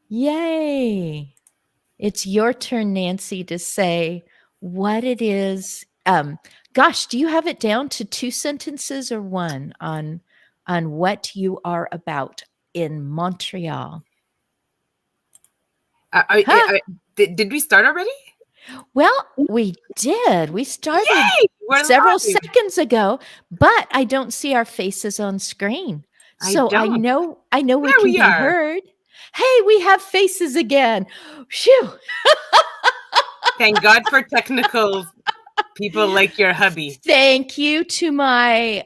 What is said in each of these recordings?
Yay. It's your turn, Nancy, to say what it is. Gosh, do you have it down to 2 sentences or 1 on what you are about in Montreal? Huh? Did we start already? Well, we did. We started Yay! We're several live. seconds ago, but I don't see our faces on screen. I So I don't. know I know we There can we be are. heard. Hey, we have faces again. Phew. Thank God for technical people like your hubby. Thank you to my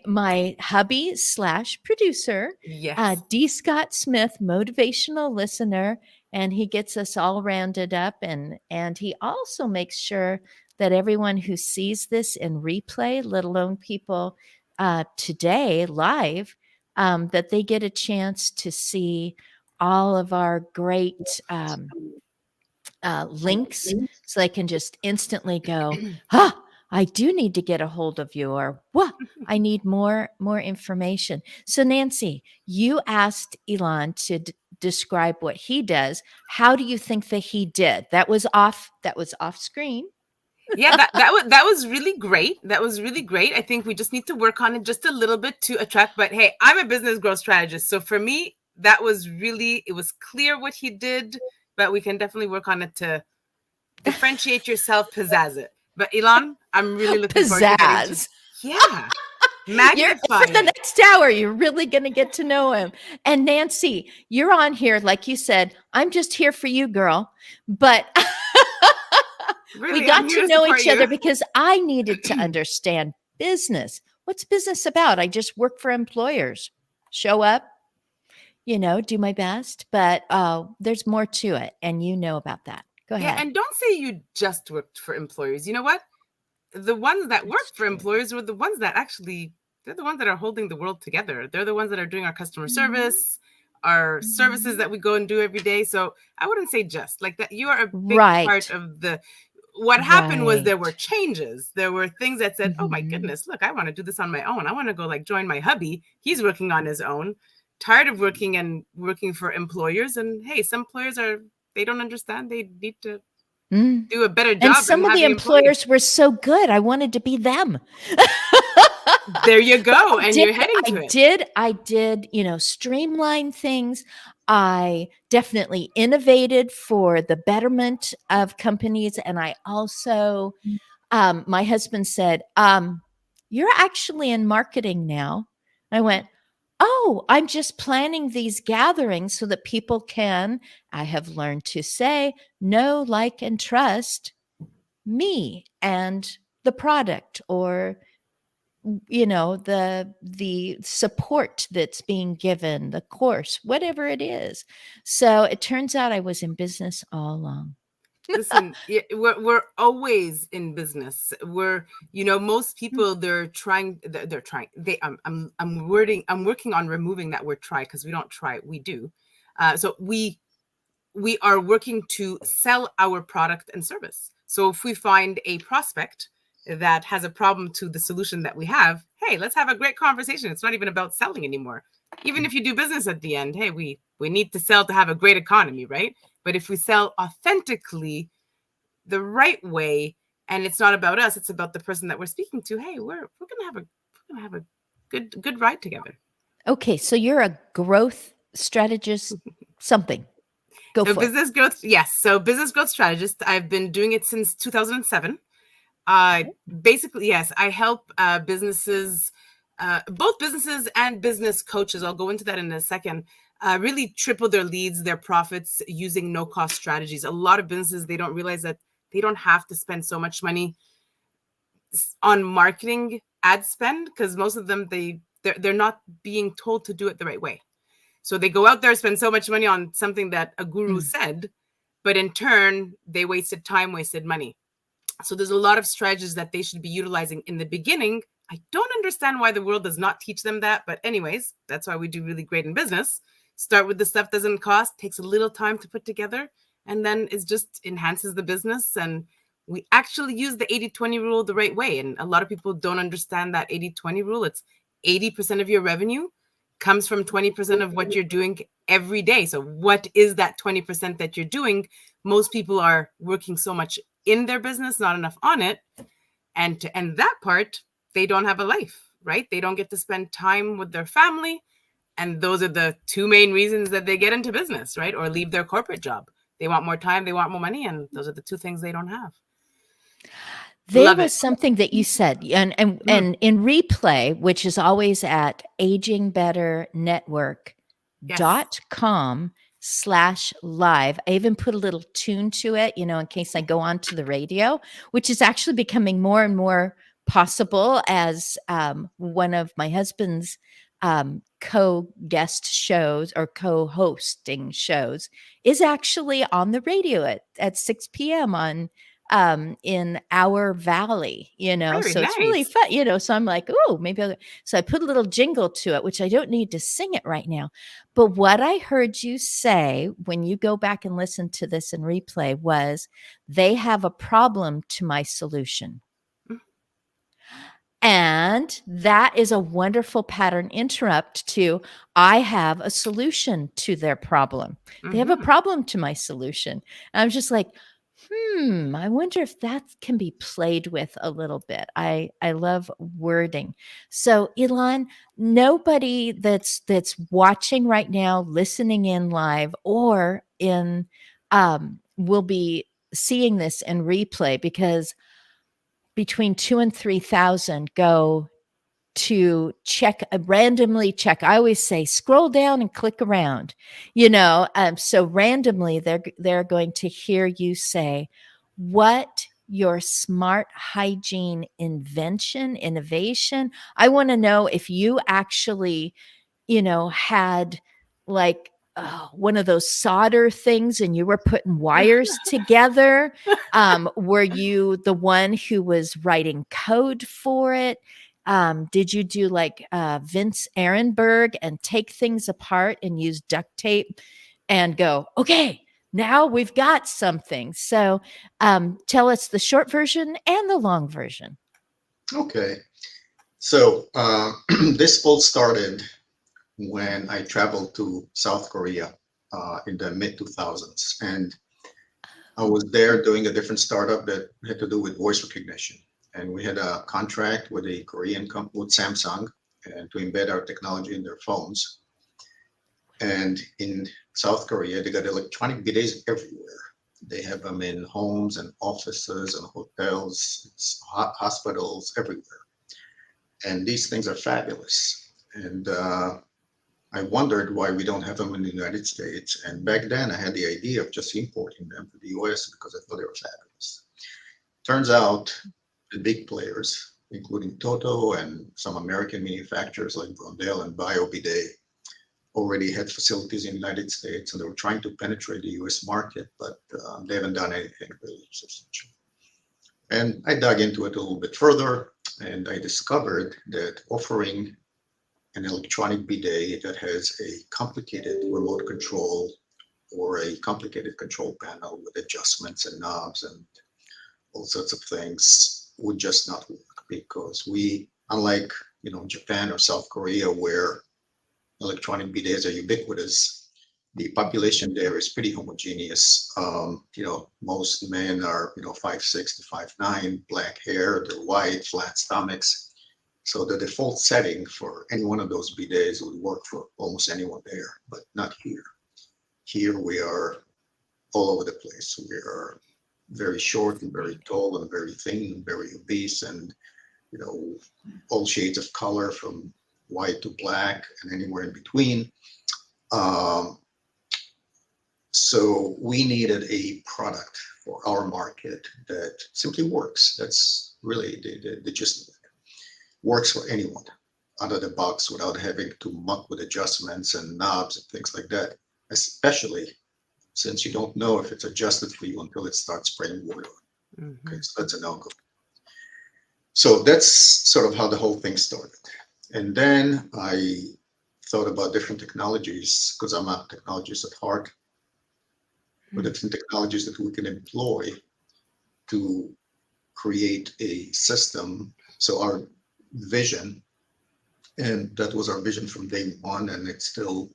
hubby slash producer, Yes. D. Scott Smith, motivational listener, and he gets us all rounded up, and he also makes sure that everyone who sees this in replay, let alone people today live, that they get a chance to see all of our great links, so they can just instantly go, "Ah, I do need to get a hold of you," or "What? I need more information." So, Nancy, you asked Elon to describe what he does. How do you think that he did? That was off. That was off screen. Yeah, that was really great. That was really great. I think we just need to work on it just a little bit to attract. But hey, I'm a business growth strategist, so for me, that was really, it was clear what he did. But we can definitely work on it to differentiate yourself, pizzazz it. But Elon, I'm really looking forward to getting to, Pizzazz. yeah, You're for magnify the it. next hour. You're really going to get to know him. And Nancy, you're on here, like you said. I'm just here for you, girl. But we Really, I'm got here to to know support each other you. because I needed to understand business. What's business about? I just work for employers, show up, do my best, but there's more to it, and you know about that. Go Yeah, ahead. and don't say you just worked for employers. You know what? The ones that That's work for true. employers were the ones that actually, they're the ones that are holding the world together. They're the ones that are doing our customer Mhm. service, our services Mhm. that we go and do every day. So I wouldn't say just like that. You are a big part Right. of the, what happened was there were Right. changes. There were things that said, oh my Mhm. goodness, look, I want to do this on my own. I want to go like join my hubby. He's working on his own, tired of working for employers. And hey, some employers are, they don't understand. They need to Mm. do a better And job some in of the having employees. employers were so good, I wanted to be them. There you But go. And you're heading to it. I did, streamline things. I definitely innovated for the betterment of companies. And I also, my husband said, "You're actually in marketing now." I went, "Oh, I'm just planning these gatherings so that people can," I have learned to say, "know, like, and trust me and the product, or the support that's being given, the course, whatever it is." So it turns out I was in business all along. Listen, we're always in business. Most people, they're trying. I'm working on removing that word try, because we don't try, we do. So we are working to sell our product and service. So if we find a prospect that has a problem to the solution that we have, hey, let's have a great conversation. It's not even about selling anymore. Even if you do business at the end, hey, we need to sell to have a great economy, right? But if we sell authentically, the right way, and it's not about us, it's about the person that we're speaking to, hey, we're gonna have a good ride together. Okay, so you're a growth strategist, something. Go So for it. business growth, yes. So business growth strategist. I've been doing it since 2007. Basically, yes, I help businesses, both businesses and business coaches. I'll go into that in a second. Really triple their leads, their profits using no-cost strategies. A lot of businesses, they don't realize that they don't have to spend so much money on marketing ad spend, because most of them, they're not being told to do it the right way. So they go out there, spend so much money on something that a guru Mm. said, but in turn, they wasted time, wasted money. So there's a lot of strategies that they should be utilizing in the beginning. I don't understand why the world does not teach them that. But anyways, that's why we do really great in business. Start with the stuff doesn't cost, takes a little time to put together, and then it just enhances the business. And we actually use the 80-20 rule the right way. And a lot of people don't understand that 80-20 rule. It's 80% of your revenue comes from 20% of what you're doing every day. So what is that 20% that you're doing? Most people are working so much in their business, not enough on it. And to end that part, they don't have a life, right? They don't get to spend time with their family. And those are the two main reasons that they get into business, right? Or leave their corporate job. They want more time, they want more money, and those are the two things they don't have. There Love was it. something that you said, and in replay, which is always at agingbetternetwork.com/live. I even put a little tune to it, in case I go on to the radio, which is actually becoming more and more possible as one of my husband's co-guest shows or co-hosting shows is actually on the radio at 6 p.m. on in our valley, Very so it's really nice. fun, so I'm like, oh, so I put a little jingle to it, which I don't need to sing it right now. But what I heard you say when you go back and listen to this in replay was they have a problem to my solution. And that is a wonderful pattern interrupt to I have a solution to their problem. They have a problem to my solution. And I'm just like, I wonder if that can be played with a little bit. I love wording. So Elon, nobody that's watching right now, listening in live or in will be seeing this in replay, because between 2 and 3,000 go to check, randomly check. I always say scroll down and click around, so randomly they're going to hear you say what your smart hygiene innovation. I want to know if you actually, had like one of those solder things and you were putting wires together. Were you the one who was writing code for it? Did you do like Vince Ehrenberg and take things apart and use duct tape and go, okay, now we've got something? So tell us the short version and the long version. Okay. So this all started when I traveled to South Korea in the mid 2000s. And I was there doing a different startup that had to do with voice recognition. And we had a contract with a Korean company, with Samsung, and to embed our technology in their phones. And in South Korea, they got electronic bidets everywhere. They have them in homes and offices and hotels, hospitals, everywhere. And these things are fabulous. And I wondered why we don't have them in the United States. And back then I had the idea of just importing them to the US because I thought they were fabulous. Turns out the big players, including Toto and some American manufacturers like Brondell and BioBidet, already had facilities in the United States, and they were trying to penetrate the US market, but they haven't done anything really substantial. And I dug into it a little bit further, and I discovered that offering an electronic bidet that has a complicated remote control or a complicated control panel with adjustments and knobs and all sorts of things would just not work, because we, unlike Japan or South Korea, where electronic bidets are ubiquitous, the population there is pretty homogeneous. Most men are 5'6" to 5'9", black hair, they're white, flat stomachs. So the default setting for any one of those bidets would work for almost anyone there, but not here. Here we are all over the place. We are very short and very tall and very thin and very obese, and all shades of color from white to black and anywhere in between. So we needed a product for our market that simply works. That's really the gist of it. Works for anyone out of the box without having to muck with adjustments and knobs and things like that, especially since you don't know if it's adjusted for you until it starts spraying water. Okay, so that's a no-go. So that's sort of how the whole thing started. And then I thought about different technologies, because I'm a technologist at heart, but different technologies that we can employ to create a system. So our vision And that was our vision from day one. And it's still,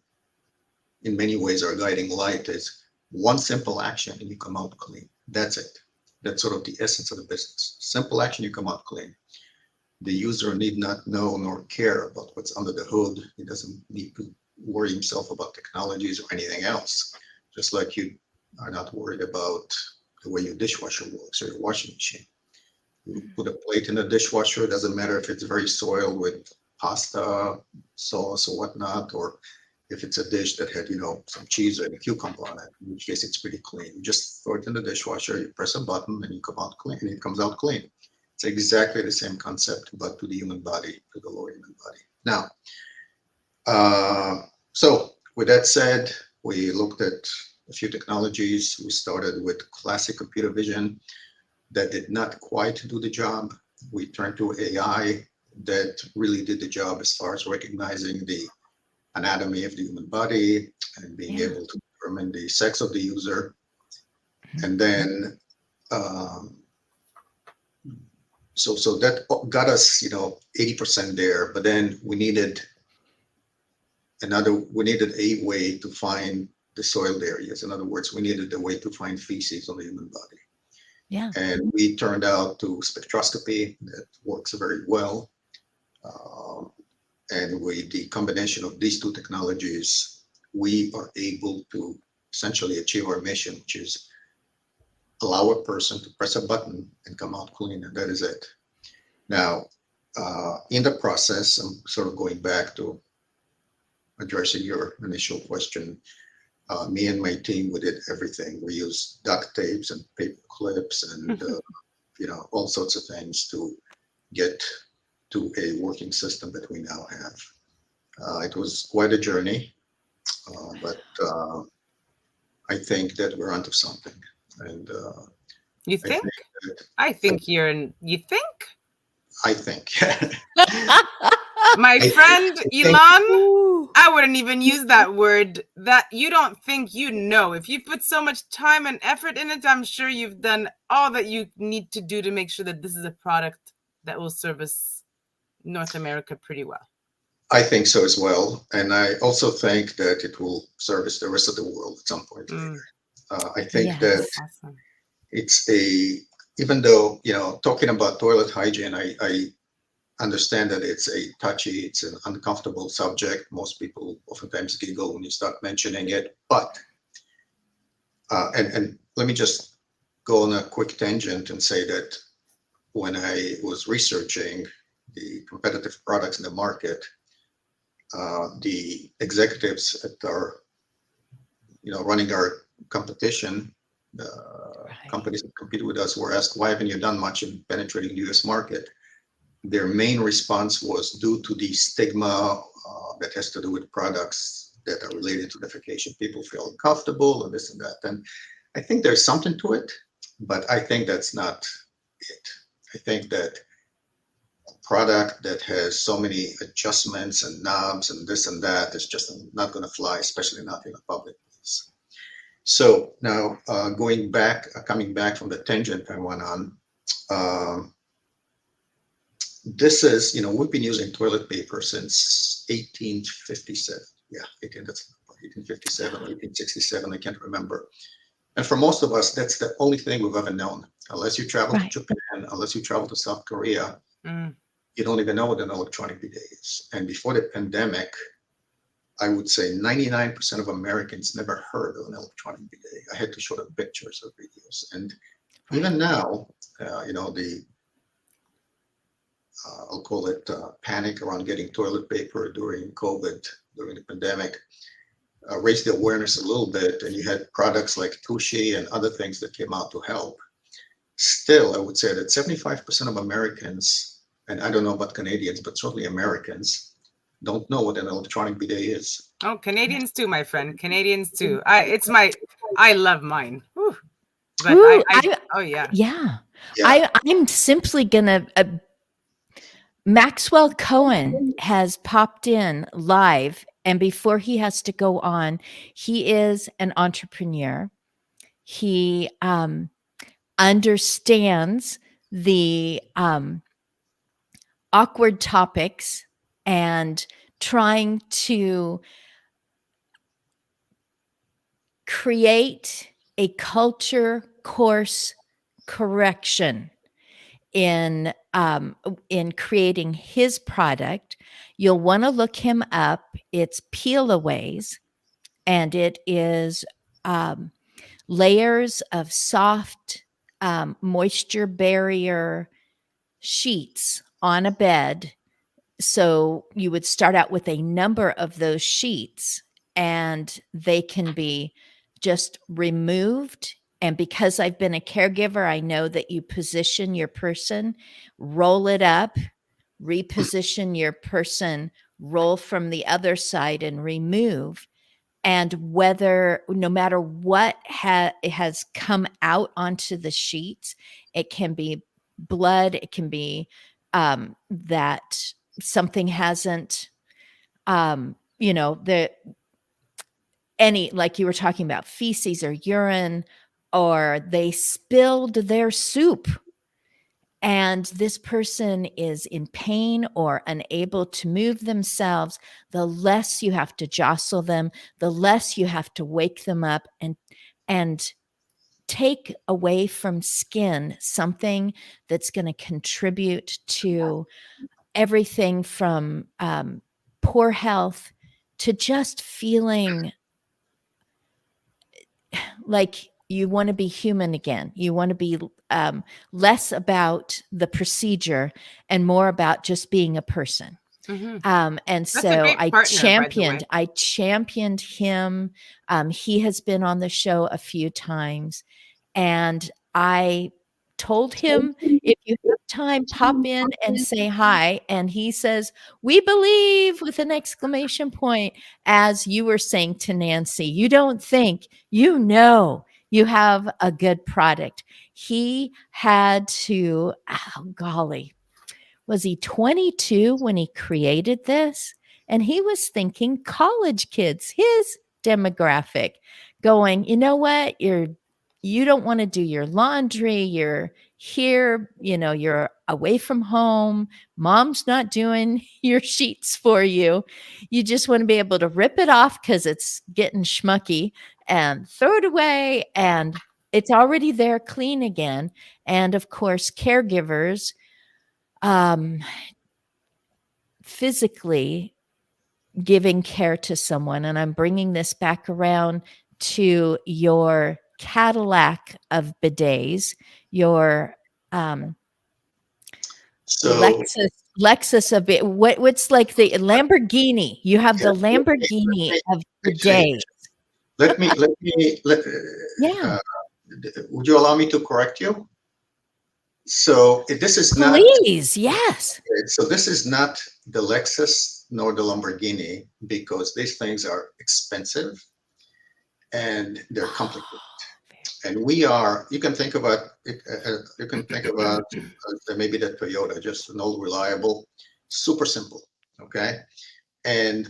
in many ways, our guiding light is one simple action and you come out clean. That's it. That's sort of the essence of the business. Simple action, you come out clean. The user need not know nor care about what's under the hood. He doesn't need to worry himself about technologies or anything else. Just like you are not worried about the way your dishwasher works or your washing machine. You put a plate in the dishwasher, it doesn't matter if it's very soiled with pasta, sauce or whatnot, or if it's a dish that had, some cheese or a cucumber on it, in which case it's pretty clean. You just throw it in the dishwasher, you press a button and you come out clean, and it comes out clean. It's exactly the same concept, but to the human body, to the lower human body. Now, so with that said, we looked at a few technologies. We started with classic computer vision that did not quite do the job. We turned to AI that really did the job as far as recognizing the anatomy of the human body and being able to determine the sex of the user. And then, so that got us, 80% there, but then we needed a way to find the soiled areas. In other words, we needed a way to find feces on the human body. Yeah. And we turned out to spectroscopy that works very well. And with the combination of these two technologies, we are able to essentially achieve our mission, which is allow a person to press a button and come out clean, and that is it. Now, in the process, I'm sort of going back to addressing your initial question. Me and my team, we did everything. We used duct tapes and paper clips and all sorts of things to get to a working system that we now have. It was quite a journey, but I think that we're onto something. And you think? I think you think? I think. My friend Elon, I wouldn't even use that word. That you don't think, if you put so much time and effort in it, I'm sure you've done all that you need to do to make sure that this is a product that will service North America pretty well. I think so as well. And I also think that it will service the rest of the world at some point later. I think that it's even though, talking about toilet hygiene, I understand that it's a touchy, it's an uncomfortable subject. Most people oftentimes giggle when you start mentioning it, but, and let me just go on a quick tangent and say that when I was researching the competitive products in the market, the executives at our, running our competition, companies that compete with us were asked, why haven't you done much in penetrating the US market? Their main response was due to the stigma that has to do with products that are related to defecation. People feel uncomfortable and this and that. And I think there's something to it, but I think that's not it. I think that a product that has so many adjustments and knobs and this and that is just not going to fly, especially not in a public place. So now coming back from the tangent I went on, this is, we've been using toilet paper since 1857. Yeah, 1857, 1867, I can't remember. And for most of us, that's the only thing we've ever known. Unless you travel to Japan, unless you travel to South Korea, you don't even know what an electronic bidet is. And before the pandemic, I would say 99% of Americans never heard of an electronic bidet. I had to show them pictures or videos. And even now, I'll call it panic around getting toilet paper during COVID, during the pandemic, raised the awareness a little bit. And you had products like Tushy and other things that came out to help. Still, I would say that 75% of Americans, and I don't know about Canadians, but certainly Americans, don't know what an electronic bidet is. Oh, Canadians too, my friend. Canadians too. I love mine. Whew. But Yeah. I'm simply gonna. Maxwell Cohen has popped in live, and before he has to go on, he is an entrepreneur. He understands the awkward topics and trying to create a culture course correction in creating his product. You'll want to look him up. It's Peel-Aways, and it is layers of soft moisture barrier sheets on a bed. So you would start out with a number of those sheets, and they can be just removed. And because I've been a caregiver, I know that you position your person, roll it up, reposition your person, roll from the other side and remove. And whether, no matter what has come out onto the sheets, it can be blood, it can be that something hasn't, like you were talking about, feces or urine, or they spilled their soup and this person is in pain or unable to move themselves, the less you have to jostle them, the less you have to wake them up and take away from skin something that's going to contribute to everything from poor health to just feeling like you want to be human again. You want to be less about the procedure and more about just being a person. Mm-hmm. And That's a so great partner, I championed him. He has been on the show a few times, and I told him, if you have time, pop in and say hi. And he says, "We believe," with an exclamation point, as you were saying to Nancy. You don't think, you know, you have a good product. He had to, oh golly, was he 22 when he created this? And he was thinking college kids, his demographic, going, you know what? You don't want to do your laundry. You're here, you're away from home. Mom's not doing your sheets for you. You just want to be able to rip it off because it's getting schmucky and throw it away. And it's already there clean again. And of course, caregivers, physically giving care to someone. And I'm bringing this back around to your Cadillac of bidets, your So Lexus of it. What's like the Lamborghini? You have the Lamborghini of bidets. Yeah. Would you allow me to correct you? So this is not. Please, yes. So this is not the Lexus nor the Lamborghini, because these things are expensive and they're complicated. And you can think about maybe the Toyota, just an old reliable, super simple, okay, and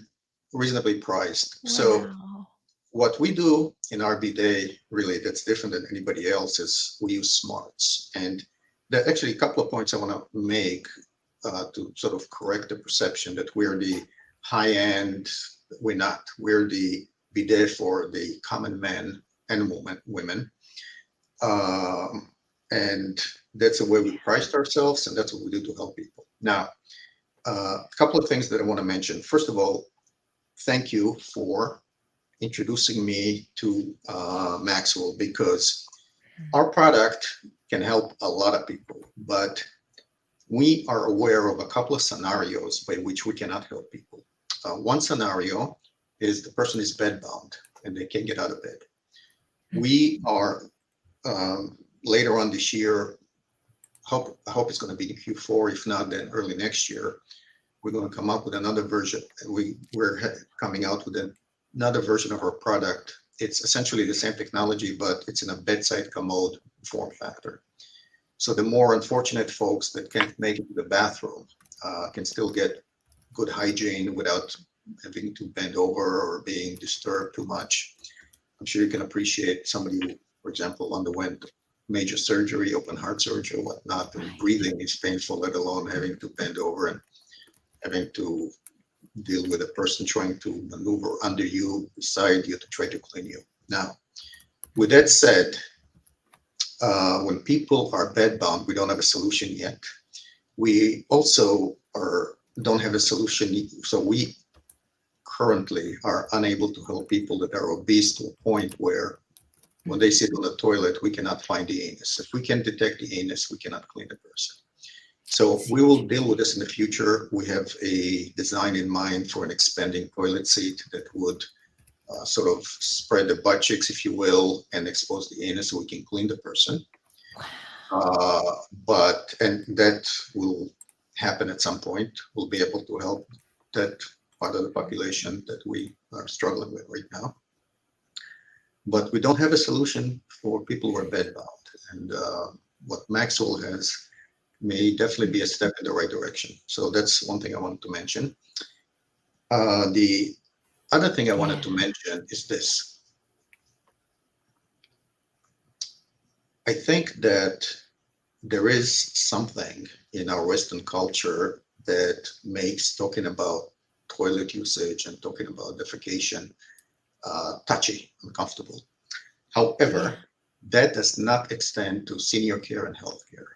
reasonably priced. Wow. So what we do in our bidet, really, that's different than anybody else, is we use smarts. And there are actually a couple of points I want to make to sort of correct the perception that we're the high end. We're not. We're the bidet for the common men and women. And that's the way we priced ourselves, and that's what we do to help people. Now, a couple of things that I want to mention. First of all, thank you for introducing me to Maxwell, because our product can help a lot of people, but we are aware of a couple of scenarios by which we cannot help people. One scenario is the person is bedbound and they can't get out of bed. We are later on this year, I hope it's going to be in Q4. If not, then early next year, we're going to come up with another version. We're coming out with another version of our product. It's essentially the same technology, but it's in a bedside commode form factor. So the more unfortunate folks that can't make it to the bathroom can still get good hygiene without having to bend over or being disturbed too much. I'm sure you can appreciate somebody who, for example, underwent major surgery, open heart surgery or whatnot, and breathing is painful, let alone having to bend over and having to deal with a person trying to maneuver under you, beside you to try to clean you. Now, with that said, when people are bedbound, we don't have a solution yet. We also don't have a solution, so we currently are unable to help people that are obese to a point where when they sit on the toilet, we cannot find the anus. If we can detect the anus, we cannot clean the person. So we will deal with this in the future. We have a design in mind for an expanding toilet seat that would sort of spread the butt cheeks, if you will, and expose the anus so we can clean the person. And that will happen at some point. We'll be able to help that part of the population that we are struggling with right now. But we don't have a solution for people who are bedbound. And what Maxwell has may definitely be a step in the right direction. So that's one thing I wanted to mention. The other thing I wanted to mention is this. I think that there is something in our Western culture that makes talking about toilet usage and talking about defecation touchy, uncomfortable. However, that does not extend to senior care and healthcare.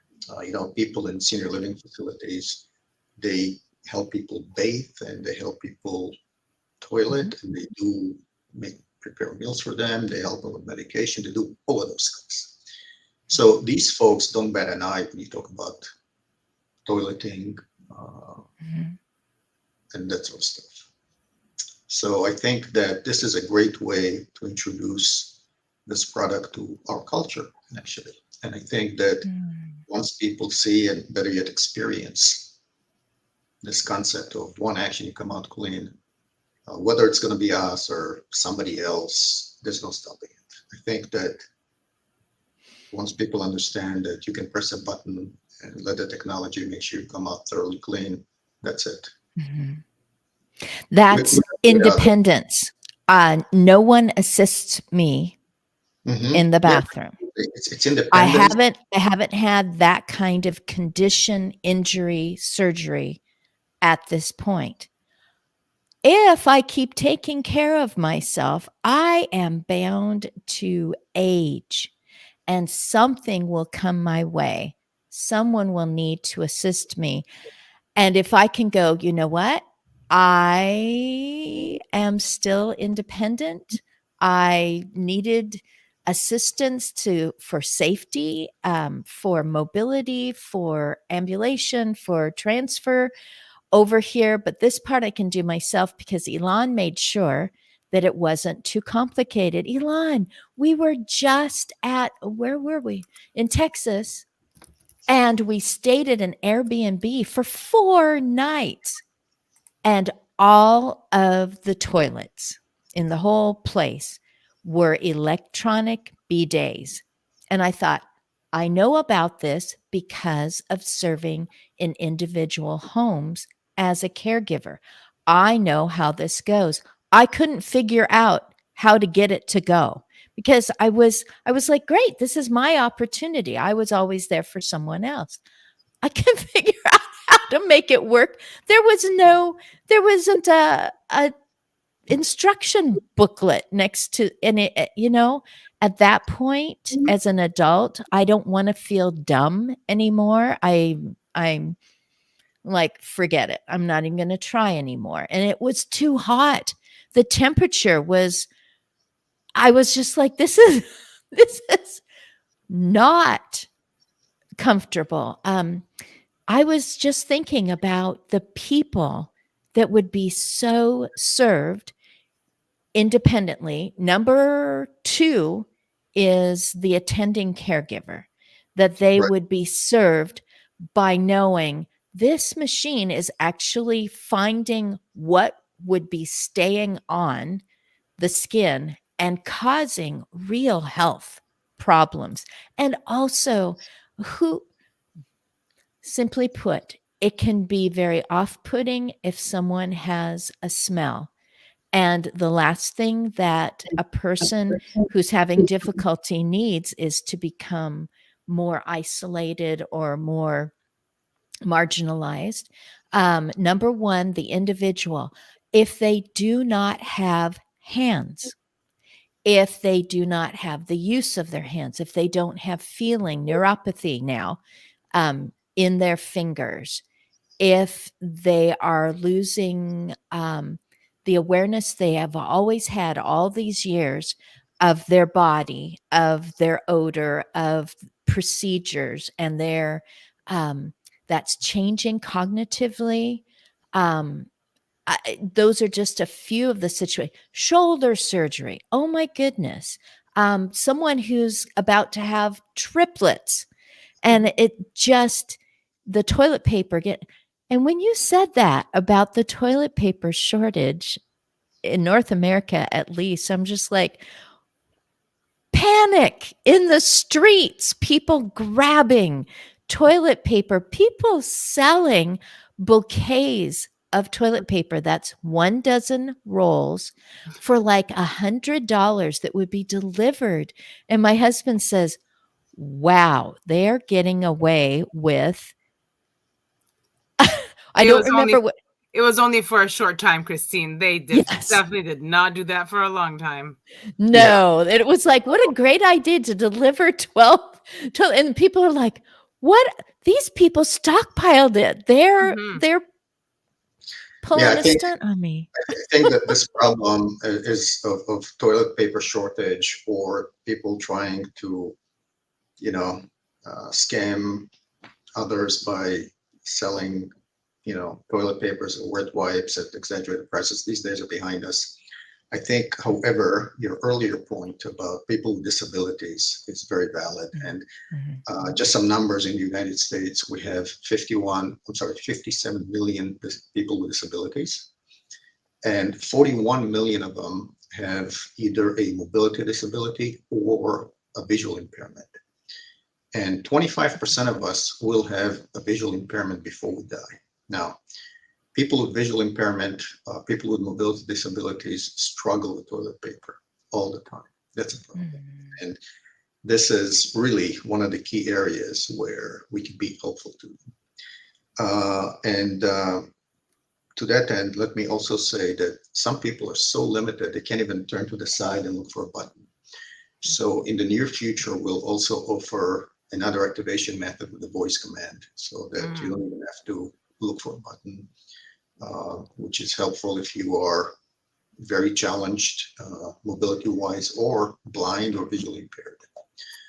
People in senior living facilities, they help people bathe and they help people toilet, and they do prepare meals for them. They help them with medication. They do all of those things. So these folks don't bat an eye when you talk about toileting and that sort of stuff. So I think that this is a great way to introduce this product to our culture, actually. And I think that once people see and better yet experience this concept of one action, you come out clean, whether it's going to be us or somebody else, there's no stopping it. I think that once people understand that you can press a button and let the technology make sure you come out thoroughly clean, that's it. That's independence. No one assists me in the bathroom. It's independence. I haven't had that kind of condition, injury, surgery at this point. If I keep taking care of myself, I am bound to age, and something will come my way. Someone will need to assist me. And if I can go, you know what? I am still independent. I needed assistance for safety, for mobility, for ambulation, for transfer over here. But this part I can do myself because Elon made sure that it wasn't too complicated. Elon, we were just where were we? In Texas. And we stayed at an Airbnb for 4 nights. And all of the toilets in the whole place were electronic bidets. And I thought, I know about this because of serving in individual homes as a caregiver. I know how this goes. I couldn't figure out how to get it to go because I was like, great, this is my opportunity. I was always there for someone else. I couldn't figure out how to make it work. There wasn't a instruction booklet next to, and it, at that point as an adult, I don't want to feel dumb anymore. I'm like, forget it. I'm not even going to try anymore. And it was too hot. The temperature was, I was just like, this is not comfortable. I was just thinking about the people that would be so served independently. Number 2 is the attending caregiver, that they would be served by knowing this machine is actually finding what would be staying on the skin and causing real health problems. And also, simply put, it can be very off-putting if someone has a smell. And the last thing that a person who's having difficulty needs is to become more isolated or more marginalized. Number one, the individual. If they do not have hands, if they do not have the use of their hands, if they don't have feeling, neuropathy now in their fingers, if they are losing the awareness they have always had all these years of their body, of their odor, of procedures, and their that's changing cognitively. Those are just a few of the situations. Shoulder surgery. Oh my goodness. Someone who's about to have triplets, and it just the toilet paper get. And when you said that about the toilet paper shortage in North America, at least, I'm just like, panic in the streets, people grabbing toilet paper, people selling bouquets of toilet paper. That's 1 dozen rolls for like $100 that would be delivered. And my husband says, wow, they're getting away with. I It don't was remember what. It was only for a short time, Christine. They Yes. definitely did not do that for a long time. No, it was like, what a great idea to deliver 12, and people are like, what? These people stockpiled it. They're pulling Yeah, a stunt on me. I think that this problem is of toilet paper shortage, or people trying to, scam others by selling, toilet papers or wet wipes at exaggerated prices. These days are behind us. I think, however, your earlier point about people with disabilities is very valid. And just some numbers: in the United States, we have 57 million people with disabilities, and 41 million of them have either a mobility disability or a visual impairment. And 25% of us will have a visual impairment before we die. Now, people with visual impairment, people with mobility disabilities struggle with toilet paper all the time. That's a problem. And this is really one of the key areas where we can be helpful to them. And to that end, let me also say that some people are so limited, they can't even turn to the side and look for a button. So in the near future, we'll also offer another activation method with the voice command, so that you don't even have to look for a button, which is helpful if you are very challenged mobility-wise, or blind or visually impaired.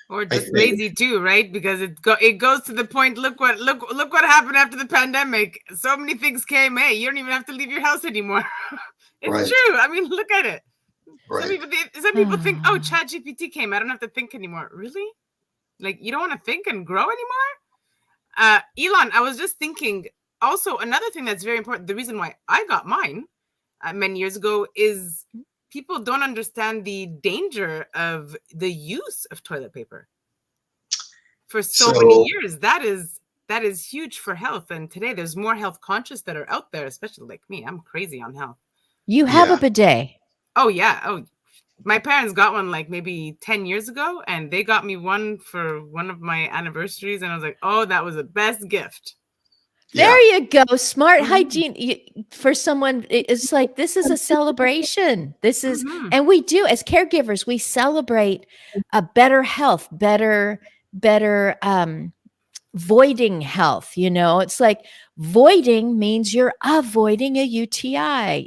Or just lazy too, right? Because it goes to the point. Look what happened after the pandemic. So many things came. Hey, you don't even have to leave your house anymore. It's true. I mean, look at it. Right. Some people think, oh, ChatGPT came. I don't have to think anymore. Really? Like, you don't want to think and grow anymore? Elon, I was just thinking. Also, another thing that's very important. The reason why I got mine many years ago is people don't understand the danger of the use of toilet paper for so many years. That is huge for health. And today there's more health conscious that are out there, especially like me. I'm crazy on health. You have a bidet. Oh, yeah. Oh, my parents got one like maybe 10 years ago, and they got me one for one of my anniversaries. And I was like, oh, that was the best gift. There you go. Smart hygiene for someone. It's like, this is a celebration. This is, and we do, as caregivers, we celebrate a better health, better voiding health. It's like voiding means you're avoiding a UTI.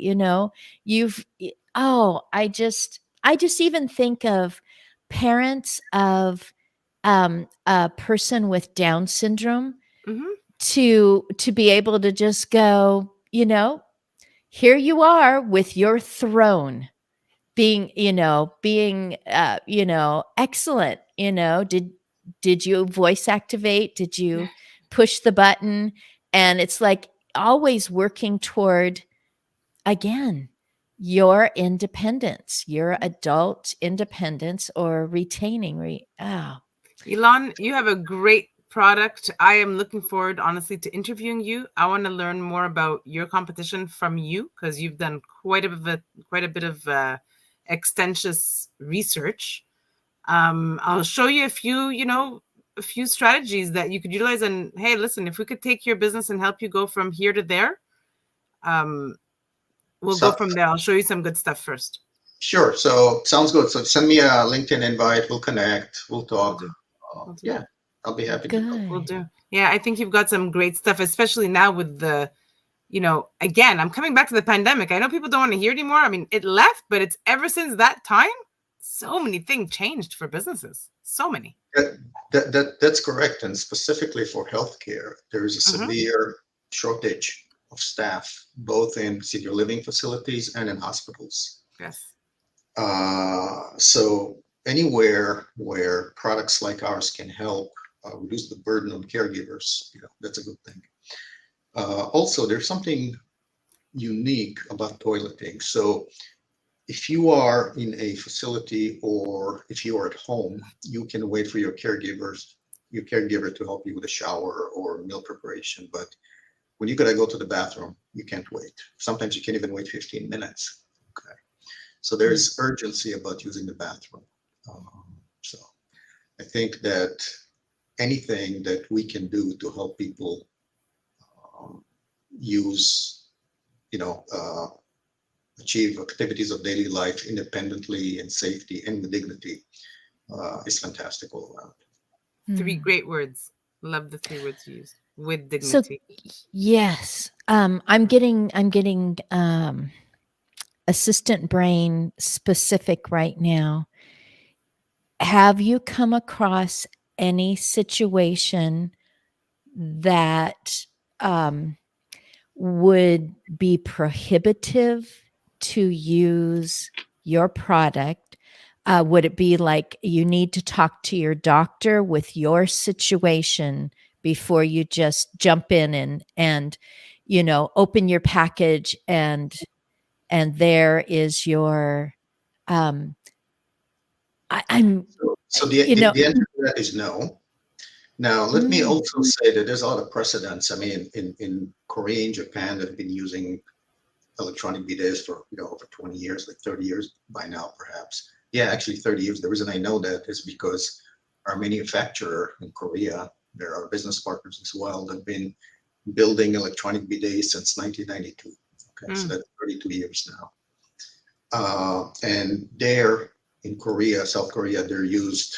I just even think of parents of a person with Down syndrome. To be able to just go, here you are with your throne being excellent. Did you voice activate? Did you push the button? And it's like always working toward, again, your independence, your adult independence, or retaining. Elon, you have a great product. I am looking forward, honestly, to interviewing you. I want to learn more about your competition from you, because you've done quite a bit of extensive research. I'll show you a a few strategies that you could utilize. And hey, listen, if we could take your business and help you go from here to there, we'll go So, from there. I'll show you some good stuff first. sure. So sounds good. So send me a LinkedIn invite. We'll connect. We'll We'll talk. do. We'll do. Yeah, I'll be happy to help. We'll Good. do. Yeah, I think you've got some great stuff, especially now with the, again, I'm coming back to the pandemic. I know people don't want to hear it anymore. I mean, it left, but it's ever since that time, so many things changed for businesses. So many. That's correct. And specifically for healthcare, there is a severe shortage of staff, both in senior living facilities and in hospitals. Yes. So anywhere where products like ours can help reduce the burden on caregivers, that's a good thing. Also, there's something unique about toileting. So if you are in a facility or if you are at home, you can wait for your caregiver to help you with a shower or meal preparation. But when you gotta go to the bathroom, you can't wait. Sometimes you can't even wait 15 minutes. Okay. So there's urgency about using the bathroom. So I think that anything that we can do to help people use, achieve activities of daily life independently and safety and with dignity is fantastic all around. 3 great words. Love the 3 words you used. With So dignity. yes, I'm getting assistant brain specific right now. Have you come across any situation that would be prohibitive to use your product? Would it be like you need to talk to your doctor with your situation before you just jump in and open your package and there is your I'm So you know the answer to that is no. Now, let me also say that there's a lot of precedents. I mean, in Korea and Japan, they've been using electronic bidets for over 20 years, like 30 years by now, perhaps. Yeah, actually 30 years. The reason I know that is because our manufacturer in Korea, they're our business partners as well, they've been building electronic bidets since 1992. Okay, so that's 32 years now. And there in Korea, South Korea, they're used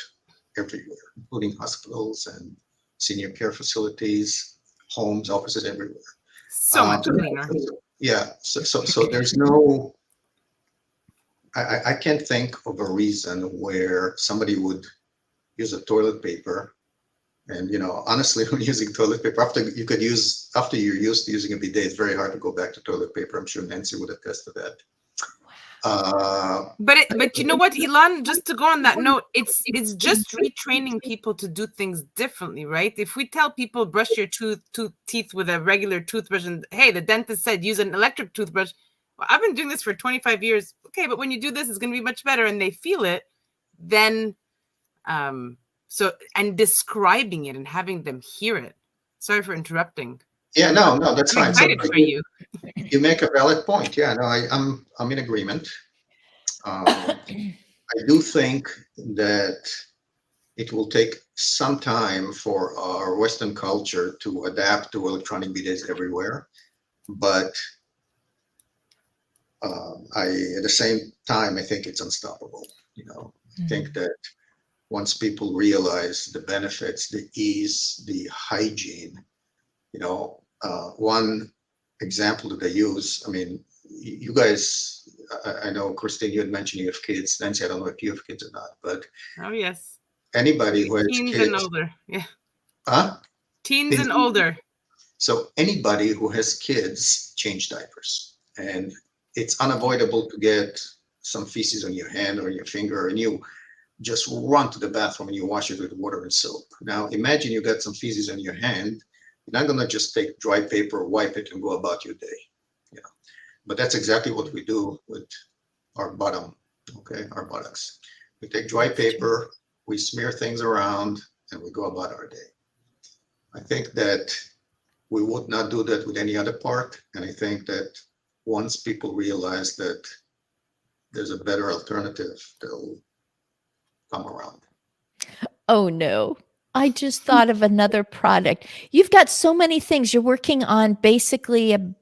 everywhere, including hospitals and senior care facilities, homes, offices, everywhere. So much cleaner. Yeah. So there's no. I can't think of a reason where somebody would use a toilet paper, and honestly, when using toilet paper, after you're used to using a bidet, it's very hard to go back to toilet paper. I'm sure Nancy would attest to that. But you know what, Ilan, just to go on that note, it's just retraining people to do things differently, right? If we tell people brush your teeth with a regular toothbrush, and hey, the dentist said use an electric toothbrush. Well, I've been doing this for 25 years. Okay, but when you do this, it's going to be much better, and they feel it. Then, and describing it and having them hear it. Sorry for interrupting. Yeah, no, that's fine. I'm excited for you. You make a valid point. Yeah, no, I'm in agreement. I do think that it will take some time for our Western culture to adapt to electronic bidets everywhere, but at the same time, I think it's unstoppable. I think that once people realize the benefits, the ease, the hygiene, one example that I use, I mean, you guys, I know, Christine, you had mentioned you have kids. Nancy, I don't know if you have kids or not, but oh yes, anybody who has teens kids, and older, yeah, huh? Teens and older. So anybody who has kids change diapers, and it's unavoidable to get some feces on your hand or your finger, and you just run to the bathroom and you wash it with water and soap. Now imagine you got some feces on your hand. You're not gonna just take dry paper, wipe it, and go about your day. But that's exactly what we do with our bottom, okay, our buttocks. We take dry paper, we smear things around, and we go about our day. I think that we would not do that with any other part, and I think that once people realize that there's a better alternative, they'll come around. Oh no. I just thought of another product. You've got so many things. You're working on basically a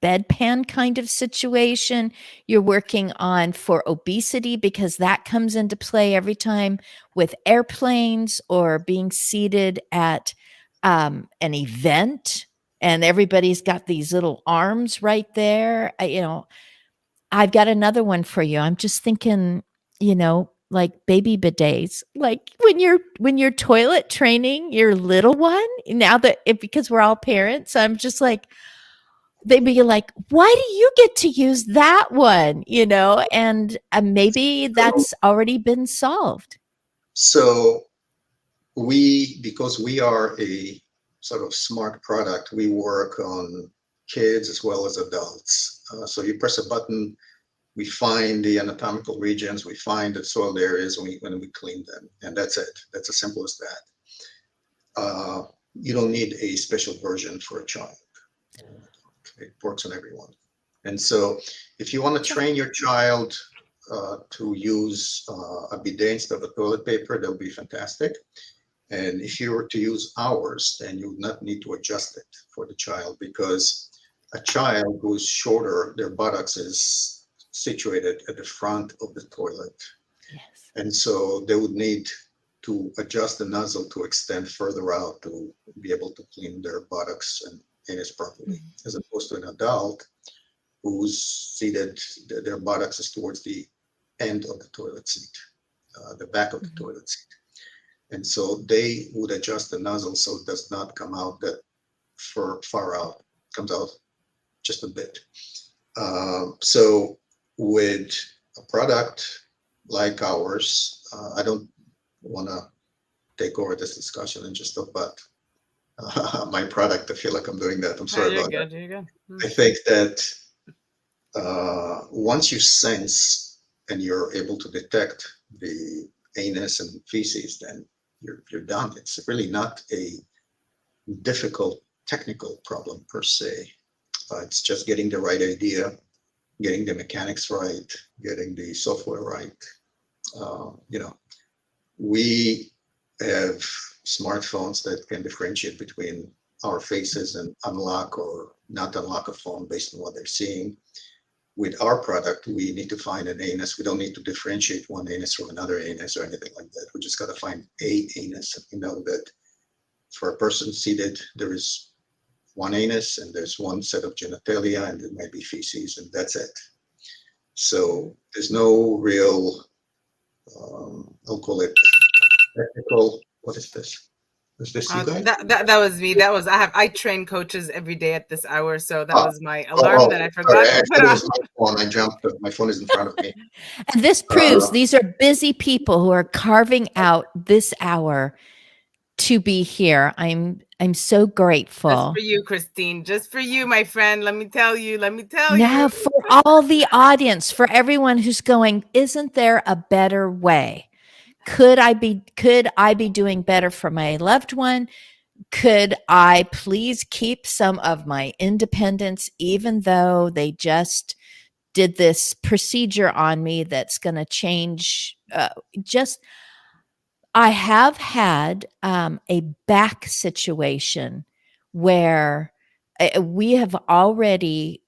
bedpan kind of situation. You're working on for obesity because that comes into play every time with airplanes or being seated at an event, and everybody's got these little arms right there. I've got another one for you. I'm just thinking, like baby bidets, like when you're toilet training your little one. Now because we're all parents, I'm just like, they'd be like, why do you get to use that one? And maybe that's already been solved. So because we are a sort of smart product, we work on kids as well as adults. So you press a button, we find the anatomical regions, we find the soiled areas when we clean them, and that's it. That's as simple as that. You don't need a special version for a child. It works on everyone. And so if you want to train your child to use a bidet instead of a toilet paper, that would be fantastic. And if you were to use ours, then you would not need to adjust it for the child, because a child who is shorter, their buttocks is situated at the front of the toilet. Yes. And so they would need to adjust the nozzle to extend further out to be able to clean their buttocks and anus properly, as opposed to an adult who's seated, their buttocks is towards the end of the toilet seat, the back of the toilet seat. And so they would adjust the nozzle so it does not come out that far out, comes out just a bit. So with a product like ours, I don't want to take over this discussion and just talk about my product. I feel like I'm doing that. I'm sorry about that. You're good. I think that once you sense and you're able to detect the anus and feces, then you're done. It's really not a difficult technical problem per se. It's just getting the right idea, getting the mechanics right, getting the software right. We have smartphones that can differentiate between our faces and unlock or not unlock a phone based on what they're seeing. With our product, we need to find an anus. We don't need to differentiate one anus from another anus or anything like that. We just got to find a anus. We know that for a person seated, there is one anus and there's one set of genitalia, and there might be feces, and that's it. So there's no real, I'll call it technical. What is this? Is this you guys? That was me. I train coaches every day at this hour, so that was my alarm that I forgot to put on. My phone. I jumped. My phone is in front of me. And this proves these are busy people who are carving out this hour to be here. I'm so grateful. Just for you, Christine. Just for you, my friend. Let me tell you. Now, for all the audience, for everyone who's going, isn't there a better way? Could I be doing better for my loved one? Could I please keep some of my independence, even though they just did this procedure on me that's going to change? I have had a back situation where we have already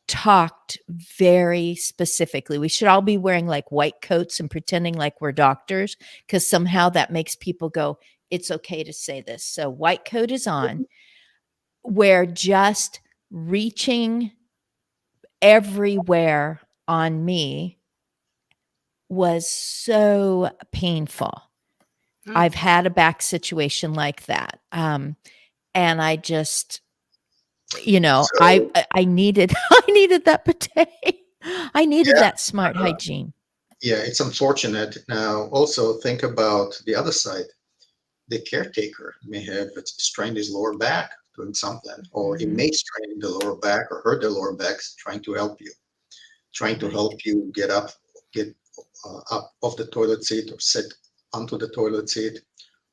talked very specifically. We should all be wearing like white coats and pretending like we're doctors, because somehow that makes people go, it's okay to say this. So white coat is on, where just reaching everywhere on me was so painful. I've had a back situation like that. And I just, I needed that bidet. I needed that smart hygiene. Yeah, it's unfortunate. Now, also think about the other side. The caretaker may have strained his lower back doing something, or he may strain the lower back or hurt the lower back trying to help you get up off the toilet seat or sit onto the toilet seat,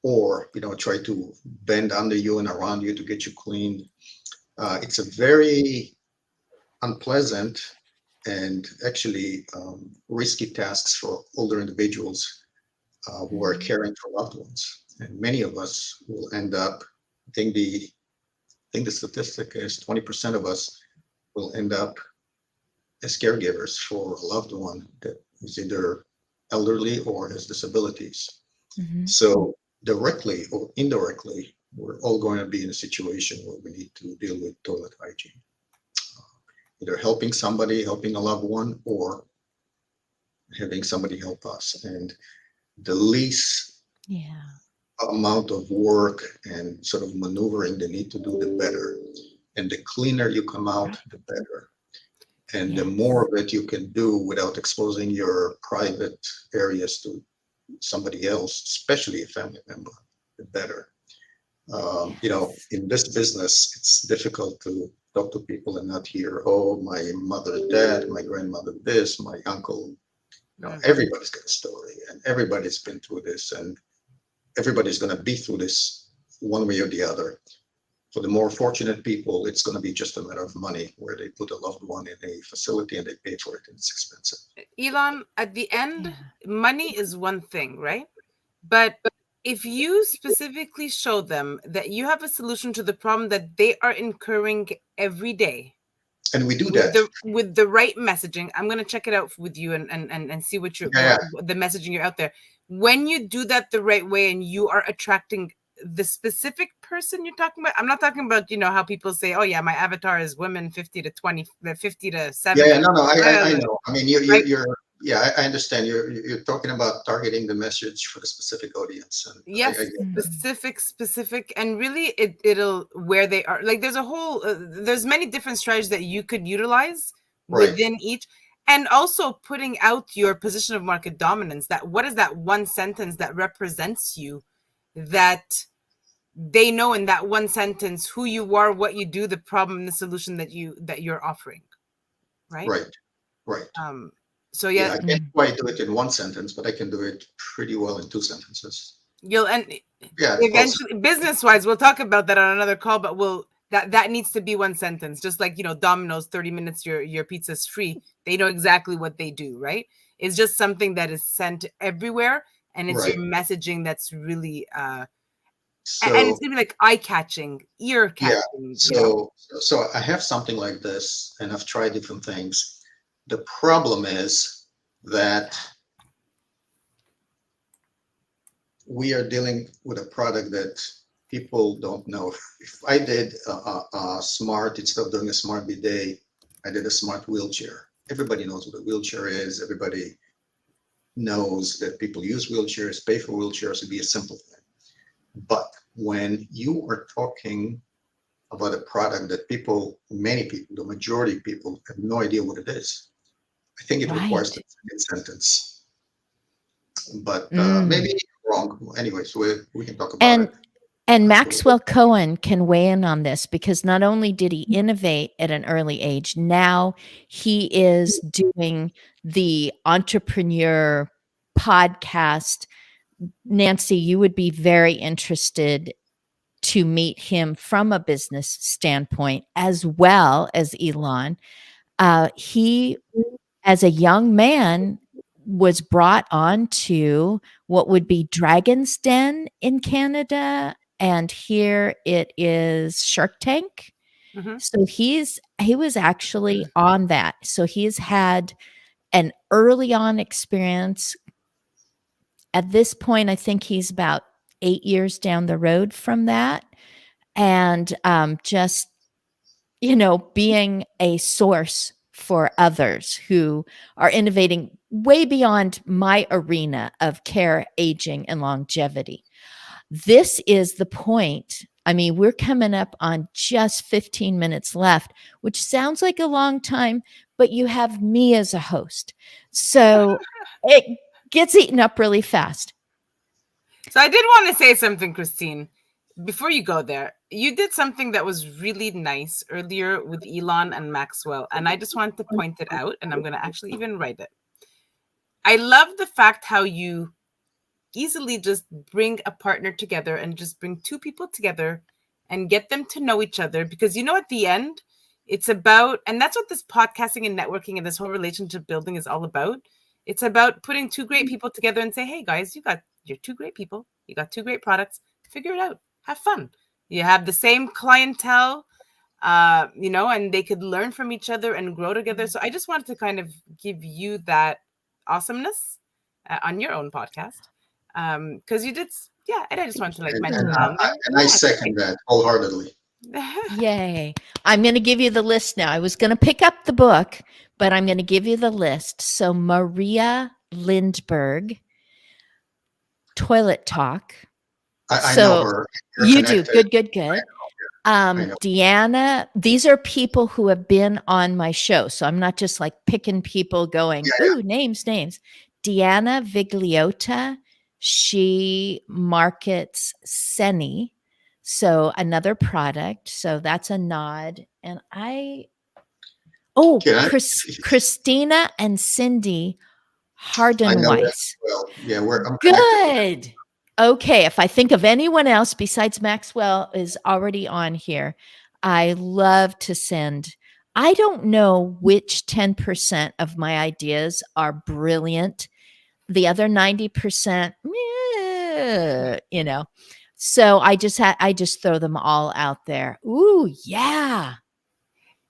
or try to bend under you and around you to get you cleaned. It's a very unpleasant and actually risky tasks for older individuals who are caring for loved ones. And many of us will end up, I think the statistic is 20% of us will end up as caregivers for a loved one that is either elderly or has disabilities. Mhm. So directly or indirectly, we're all going to be in a situation where we need to deal with toilet hygiene, either helping somebody, helping a loved one, or having somebody help us. And the least Yeah. amount of work and sort of maneuvering they need to do, the better. And the cleaner you come out, the better. And the Yes. more of it you can do without exposing your private areas to somebody else, especially a family member, the better. In this business, it's difficult to talk to people and not hear, oh, my mother, dad, my grandmother, this, my uncle. Everybody's got a story, and everybody's been through this, and everybody's going to be through this one way or the other. For the more fortunate people, it's going to be just a matter of money, where they put a loved one in a facility and they pay for it, and it's expensive. Elon, at the end, Yeah. money is one thing, right? But if you specifically show them that you have a solution to the problem that they are incurring every day, And we do with that. the right messaging, I'm going to check it out with you and see what Yeah, what the messaging you're out there. When you do that the right way and you are attracting the specific person you're talking about, I'm not talking about, how people say, oh yeah, my avatar is women 50 to 20, 50 to 70. yeah. No, I know. I mean, Right? yeah, I understand. You're talking about targeting the message for a specific audience, and I Yes, get that. specific, and really it'll where they are. Like there's a whole there's many different strategies that you could utilize Right, within each, and also putting out your position of market dominance. That what is that one sentence that represents you, that they know in that one sentence who you are, what you do, the problem, and the solution that you're offering, right? right, right. So Yeah, yeah, I can't quite do it in one sentence, but I can do it pretty well in two sentences. you'll and Yeah, close. eventually business wise we'll talk about that on another call, but that needs to be one sentence, just like Domino's, 30 minutes your pizza's free. They know exactly what they do, right? It's just something that is sent everywhere, and it's Right. your messaging that's really and it's So gonna be like eye-catching, yeah, ear-catching, so I have something like this, and I've tried different things. The problem is that we are dealing with a product that people don't know. If I did a smart, instead of doing a smart bidet, I did a smart wheelchair. Everybody knows what a wheelchair is. Everybody knows that people use wheelchairs, pay for wheelchairs. It'd be a simple thing. But when you are talking about a product that many people, the majority of people have no idea what it is, I think it requires Right. the second sentence. But Mm. maybe wrong. Anyways, we can talk about And it. and Afterwards. Maxwell Cohen can weigh in on this, because not only did he innovate at an early age, now he is doing the entrepreneur podcast. Nancy, you would be very interested to meet him from a business standpoint, as well as Elon. He, as a young man, was brought on to what would be Dragon's Den in Canada, and here it is Shark Tank. Mm-hmm. So he was actually on that. So he's had an early on experience. At this point, I think he's about 8 years down the road from that, and just being a source for others who are innovating way beyond my arena of care, aging, and longevity. This is the point. I mean, we're coming up on just 15 minutes left, which sounds like a long time, but you have me as a host. So it gets eaten up really fast. So I did want to say something, Christine. Before you go there, you did something that was really nice earlier with Elon and Maxwell, and I just wanted to point it out, and I'm going to actually even write it. I love the fact how you easily just bring a partner together and just bring two people together and get them to know each other, because at the end, it's about, and that's what this podcasting and networking and this whole relationship building is all about. It's about putting two great people together and say, hey guys, you got You're two great people. You got two great products. Figure it out. Have fun. You have the same clientele, and they could learn from each other and grow together. So I just wanted to kind of give you that awesomeness on your own podcast, because you did. Yeah, and I just wanted to mention that on there. And I second that wholeheartedly. Yay. I'm going to give you the list now. I was going to pick up the book, but I'm going to give you the list. So Maria Lindbergh, Toilet Talk. I know her. You do. Good. Deanna, these are people who have been on my show. So I'm not just picking people going, ooh, names. Deanna Vigliota, she markets Seni. So another product. So that's a nod. And Christina and Cindy Hardenweiss. Well, yeah, I'm good. Okay, if I think of anyone else besides Maxwell is already on here, I love to send. I don't know which 10% of my ideas are brilliant. The other 90%, So I just throw them all out there. Ooh, yeah.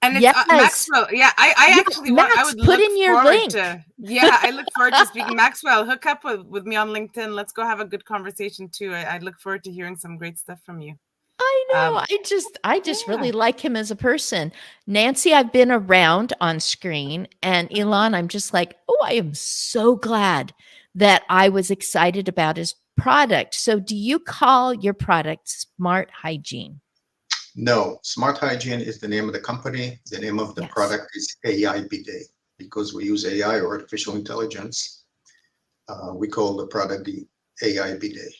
And it's Maxwell. Yeah, I actually I would put in your link. I look forward to speaking. Maxwell, hook up with me on LinkedIn. Let's go have a good conversation too. I look forward to hearing some great stuff from you. I know. I just really like him as a person. Nancy, I've been around on screen, and Elon, I'm just I am so glad that I was excited about his product. So do you call your product Smart Hygiene? No, Smart Hygiene is the name of the company. The name of the product is AI Bidet, because we use AI, or artificial intelligence. We call the product the AI Bidet.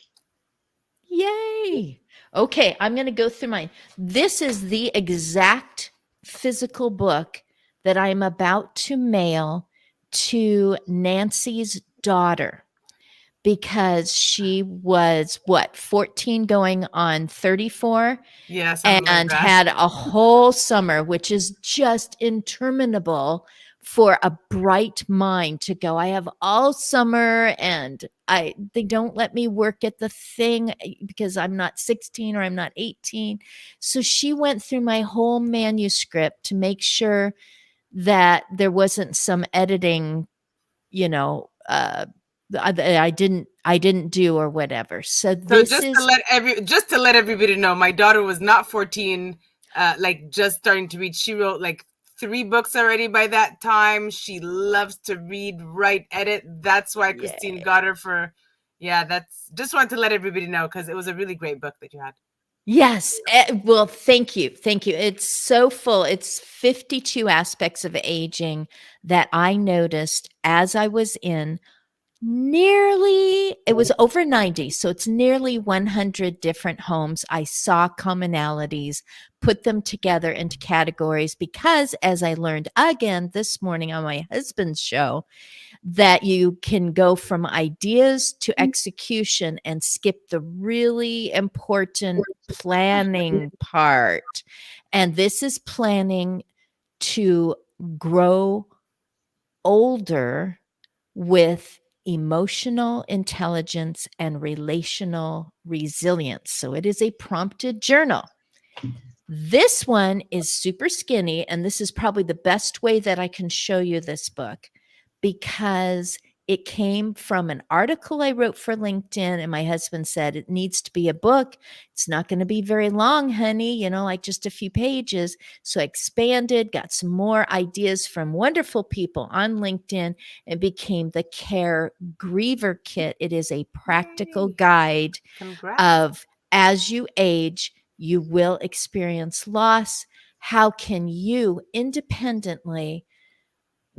Yay. Okay, I'm going to go through mine. This is the exact physical book that I'm about to mail to Nancy's daughter, because she was 14 going on 34. Yes, and had a whole summer, which is just interminable for a bright mind to go, I have all summer, and they don't let me work at the thing because I'm not 16 or I'm not 18. So she went through my whole manuscript to make sure that there wasn't some editing, I didn't do or whatever. So just to let everybody know, my daughter was not 14, just starting to read. She wrote 3 books already by that time. She loves to read, write, edit. That's why Christine got her for. Yeah, that's just wanted to let everybody know, because it was a really great book that you had. Yes. Well, thank you. It's so full. It's 52 aspects of aging that I noticed as I was in it was over 90. So it's nearly 100 different homes. I saw commonalities, put them together into categories, because as I learned again this morning on my husband's show, that you can go from ideas to execution and skip the really important planning part. And this is planning to grow older with emotional intelligence and relational resilience. So it is a prompted journal. This one is super skinny, and this is probably the best way that I can show you this book, because it came from an article I wrote for LinkedIn, and my husband said, it needs to be a book. It's not going to be very long, honey, just a few pages. So I expanded, got some more ideas from wonderful people on LinkedIn, and became the Care Griever Kit. It is a practical guide of, as you age, you will experience loss. How can you independently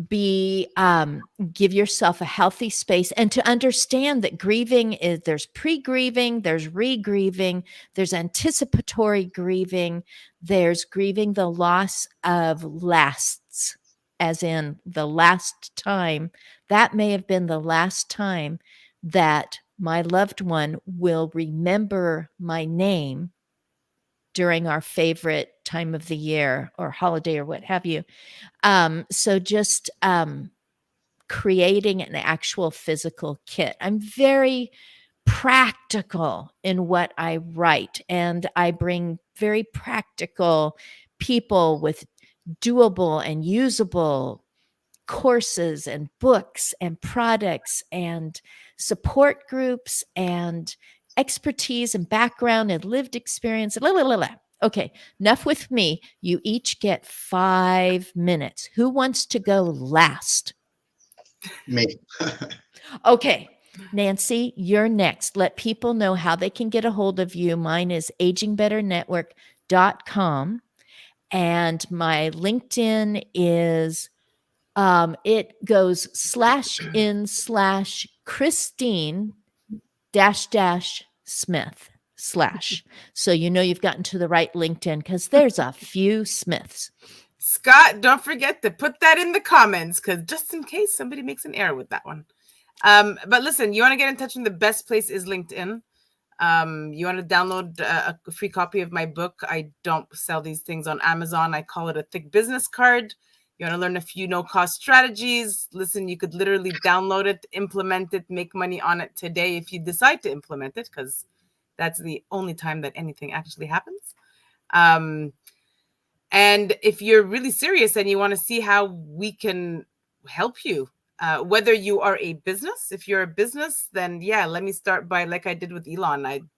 give yourself a healthy space, and to understand that grieving is, there's pre-grieving, there's re-grieving, there's anticipatory grieving, there's grieving the loss of lasts, as in the last time. That may have been the last time that my loved one will remember my name during our favorite time of the year or holiday or what have you. So just creating an actual physical kit. I'm very practical in what I write, and I bring very practical people with doable and usable courses and books and products and support groups and expertise and background and lived experience. Blah, blah, blah, blah. Okay, enough with me. You each get 5 minutes. Who wants to go last? Me. Okay, Nancy, you're next. Let people know how they can get a hold of you. Mine is agingbetternetwork.com. And my LinkedIn is it goes /in/Christine --Smith /. So you've gotten to the right LinkedIn because there's a few Smiths. Scott, don't forget to put that in the comments, because just in case somebody makes an error with that one. But listen, you want to get in touch with the best place is LinkedIn. You want to download a free copy of my book. I don't sell these things on Amazon. I call it a thick business card. You want to learn a few no-cost strategies. Listen, you could literally download it, implement it, make money on it today if you decide to implement it, because that's the only time that anything actually happens. And if you're really serious and you want to see how we can help you, whether you are a business, if you're a business, then yeah, let me start by, like I did with Elon.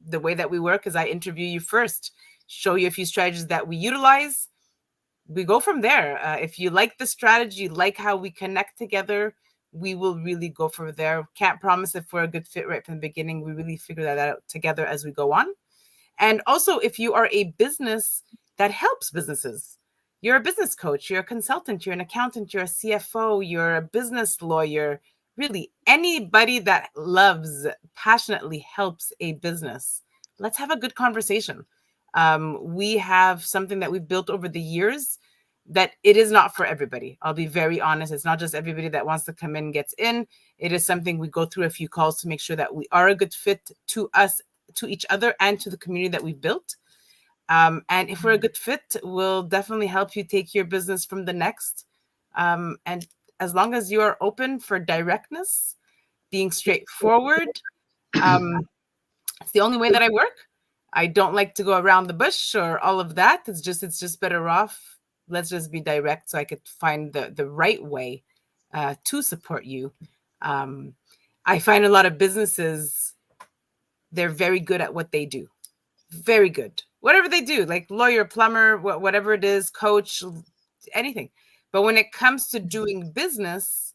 The way that we work is I interview you first, show you a few strategies that we utilize. We go from there. If you like the strategy, like how we connect together, we will really go from there. Can't promise if we're a good fit right from the beginning. We really figure that out together as we go on. And also, if you are a business that helps businesses, you're a business coach, you're a consultant, you're an accountant, you're a CFO, you're a business lawyer, really anybody that loves, passionately helps a business, let's have a good conversation. We have something that we've built over the years that it is not for everybody. I'll be very honest. It's not just everybody that wants to come in gets in. It is something we go through a few calls to make sure that we are a good fit to us, to each other, and to the community that we've built. And if we're a good fit, we'll definitely help you take your business from the next. And as long as you are open for directness, being straightforward, it's the only way that I work. I don't like to go around the bush or all of that. It's just better off. Let's just be direct so I could find the right way to support you. I find a lot of businesses, they're very good at what they do. Very good. Whatever they do, like lawyer, plumber, whatever it is, coach, anything. But when it comes to doing business,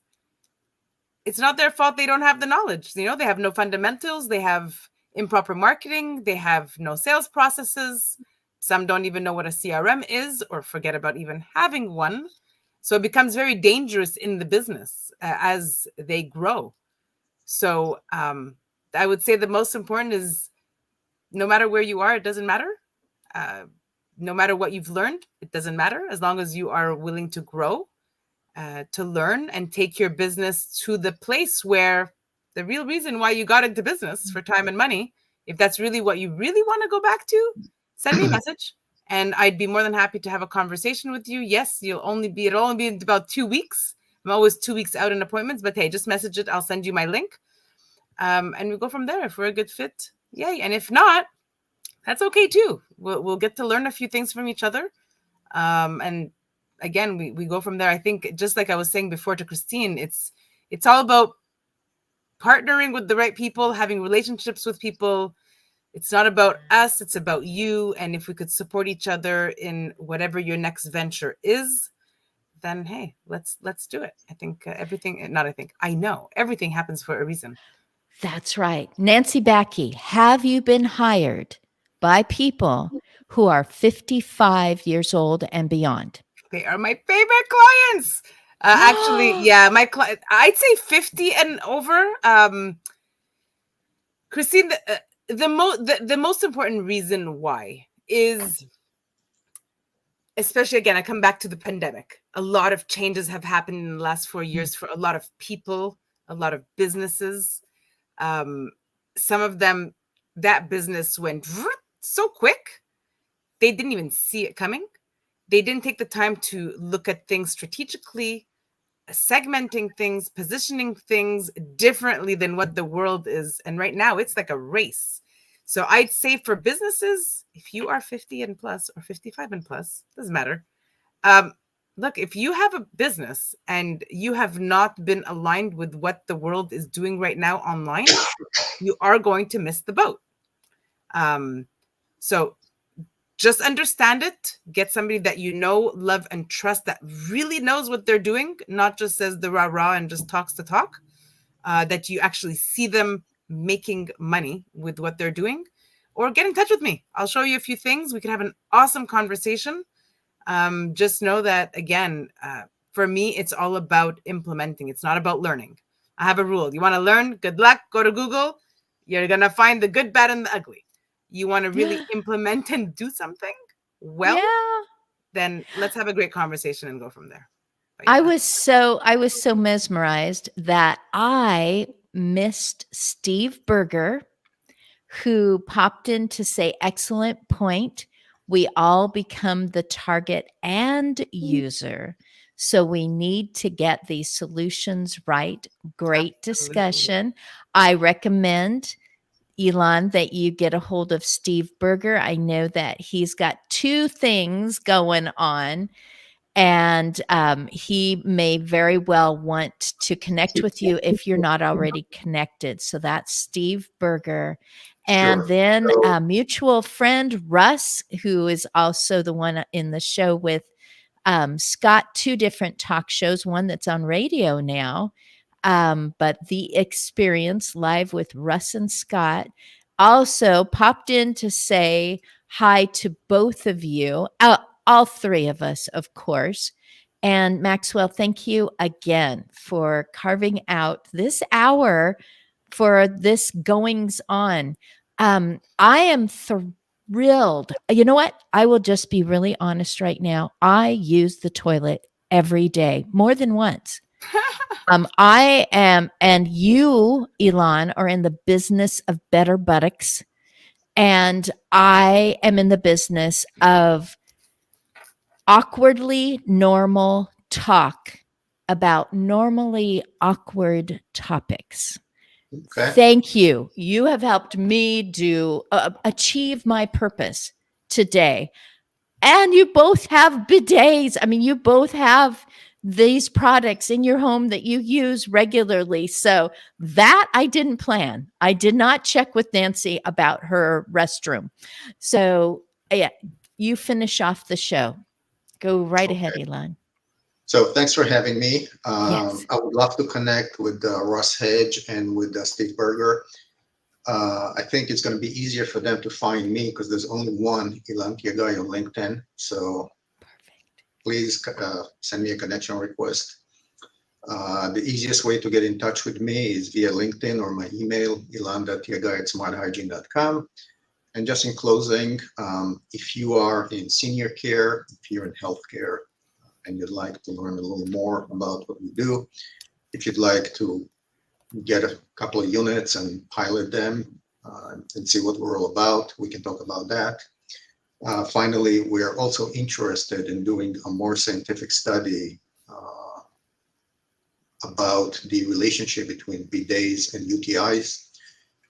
it's not their fault. They don't have the knowledge. They have no fundamentals. They have improper marketing. They have no sales processes. Some don't even know what a CRM is or forget about even having one. So it becomes very dangerous in the business as they grow. So I would say the most important is, no matter where you are, it doesn't matter. No matter what you've learned, it doesn't matter. As long as you are willing to grow, to learn, and take your business to the place where the real reason why you got into business, for time and money, if that's really what you really want to go back to, send me a message and I'd be more than happy to have a conversation with you. Yes, it'll only be in about 2 weeks. I'm always 2 weeks out in appointments, but hey, just message it. I'll send you my link. And we go from there. If we're a good fit, yay. And if not, that's okay too. We'll get to learn a few things from each other. And again, we go from there. I think, just like I was saying before to Christine, it's all about partnering with the right people, having relationships with people. It's not about us, it's about you. And if we could support each other in whatever your next venture is, then hey, let's do it. I think I know everything happens for a reason. That's right. Nancy Backey, have you been hired by people who are 55 years old and beyond? They are my favorite clients. Actually, yeah, my client, I'd say 50 and over. Christine, the most important reason why is, especially again, I come back to the pandemic. A lot of changes have happened in the last 4 years for a lot of people, a lot of businesses. Some of them, that business went so quick, they didn't even see it coming. They didn't take the time to look at things strategically, segmenting things, positioning things differently than what the world is. And right now it's like a race. So I'd say for businesses, if you are 50 and plus or 55 and plus, doesn't matter. Look, if you have a business and you have not been aligned with what the world is doing right now online, you are going to miss the boat. So just understand it. Get somebody that you know, love, and trust that really knows what they're doing, not just says the rah-rah and just talks the talk, that you actually see them making money with what they're doing. Or get in touch with me. I'll show you a few things. We can have an awesome conversation. Just know that, again, for me, it's all about implementing. It's not about learning. I have a rule. You want to learn? Good luck. Go to Google. You're going to find the good, bad, and the ugly. You want to really implement and do something well, then let's have a great conversation and go from there. Yeah. I was so mesmerized that I missed Steve Berger, who popped in to say, excellent point. We all become the target and user. So we need to get these solutions right. Great discussion. I recommend, Elon, that you get a hold of Steve Berger. I know that he's got 2 things going on, and he may very well want to connect with you if you're not already connected. So that's Steve Berger. And then a mutual friend, Russ, who is also the one in the show with Scott, 2 different talk shows, one that's on radio now. But The Experience live with Russ and Scott also popped in to say hi to both of you, all 3 of us, of course. And Maxwell, thank you again for carving out this hour for this goings on. I am thrilled. You know what? I will just be really honest right now. I use the toilet every day, more than once. I am, and you, Elon, are in the business of better buttocks. And I am in the business of awkwardly normal talk about normally awkward topics. Okay. Thank you. You have helped me achieve my purpose today. And you both have bidets. I mean, you both have these products in your home that you use regularly. So that I didn't plan. I did not check with Nancy about her restroom. So yeah, you finish off the show. Go right ahead, Elon. So thanks for having me. Yes. I would love to connect with Ross Hedge and with Steve Berger. I think it's going to be easier for them to find me because there's only one Ilan Tiagay on LinkedIn. So please send me a connection request. The easiest way to get in touch with me is via LinkedIn or my email, ilan.tiagay@smarthygiene.com. And just in closing, if you are in senior care, if you're in healthcare, and you'd like to learn a little more about what we do, if you'd like to get a couple of units and pilot them and see what we're all about, we can talk about that. Finally, we're also interested in doing a more scientific study about the relationship between bidets and UTIs.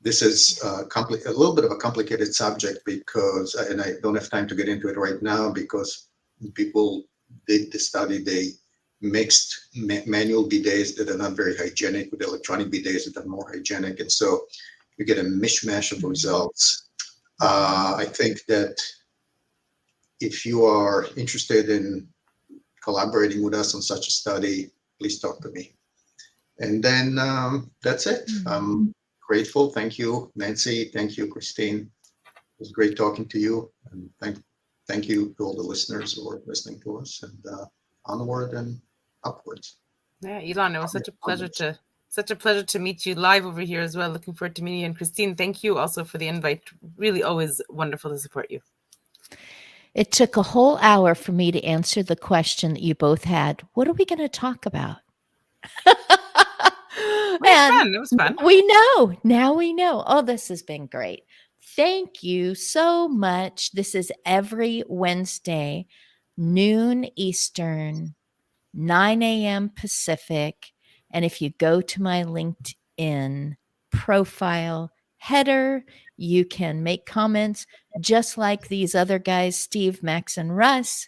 This is a little bit of a complicated subject because, and I don't have time to get into it right now, because people did the study, they mixed manual bidets that are not very hygienic with electronic bidets that are more hygienic. And so you get a mishmash of results. I think that if you are interested in collaborating with us on such a study, please talk to me. And then that's it. I'm grateful. Thank you, Nancy. Thank you, Christine. It was great talking to you. And thank you to all the listeners who are listening to us, and onward and upwards. Yeah, Elon, it was such a pleasure to meet you live over here as well. Looking forward to meeting you. And Christine, thank you also for the invite. Really always wonderful to support you. It took a whole hour for me to answer the question that you both had. What are we going to talk about? It was fun. We know. Now we know. Oh, this has been great. Thank you so much. This is every Wednesday, noon Eastern, 9 a.m. Pacific. And if you go to my LinkedIn profile header, you can make comments just like these other guys, Steve, Max, and Russ.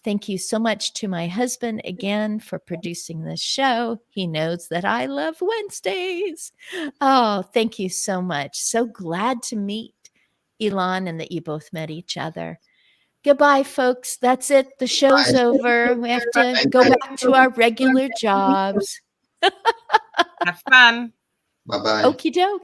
Thank you so much to my husband again for producing this show. He knows that I love Wednesdays. Oh, thank you so much. So glad to meet Elon and that you both met each other. Goodbye, folks. That's it. The show's Bye. over. We have to Thank go you. back to our regular jobs. Have fun. Bye bye. Okie doke.